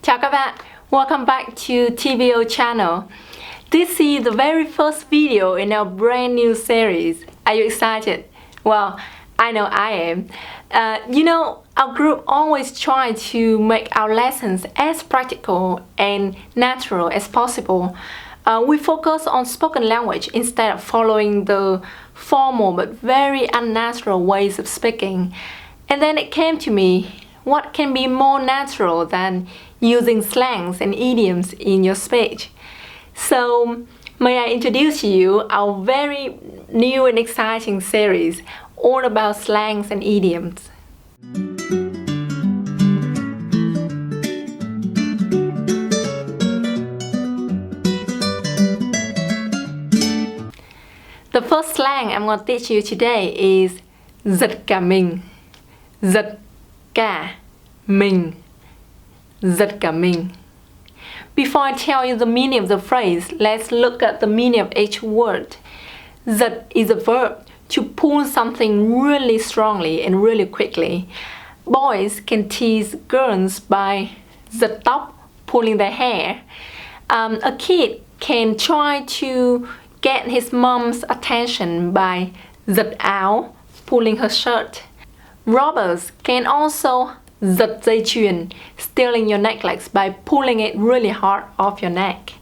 Chào các bạn, welcome back to TVO channel. This is the very first video in our brand new series. Are you excited? Well, I know I am. Our group always try to make our lessons as practical and natural as possible. We focus on spoken language instead of following the formal but very unnatural ways of speaking. And then it came to me, what can be more natural than using slangs and idioms in your speech? So, may I introduce you our very new and exciting series all about slangs and idioms. The first slang I'm going to teach you today is Giật cả mình. Giật cả mình. Giật cả mình. Before I tell you the meaning of the phrase, let's look at the meaning of each word. Giật is a verb to pull something really strongly and really quickly. Boys can tease girls by giật tóc, pulling their hair. A kid can try to get his mom's attention by giật áo, pulling her shirt. Robbers can also giật dây chuyền, stealing your necklace by pulling it really hard off your neck.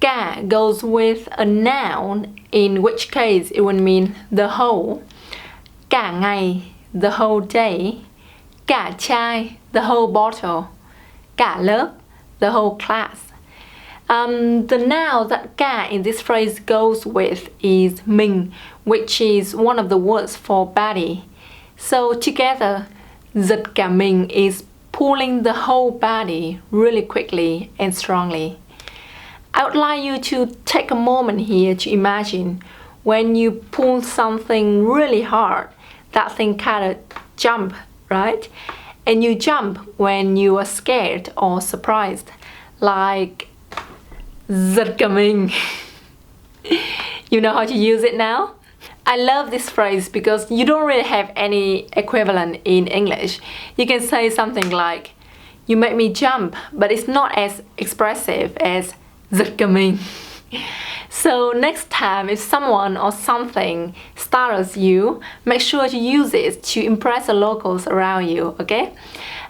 Cả goes with a noun, in which case it would mean the whole. Cả ngày, the whole day. Cả chai, the whole bottle. Cả lớp, the whole class. The noun that cả in this phrase goes with is mình, which is one of the words for body. So together, giật cả mình is pulling the whole body really quickly and strongly. I would like you to take a moment here to imagine when you pull something really hard, that thing kind of jump, right? And you jump when you are scared or surprised, like giật cả mình. You know how to use it now? I love this phrase because you don't really have any equivalent in English. You can say something like, you make me jump, but it's not as expressive as giật cả mình. So next time if someone or something startles you, make sure to use it to impress the locals around you, okay?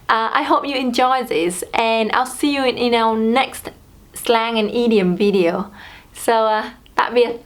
I hope you enjoy this and I'll see you in our next slang and idiom video. So, tạm biệt.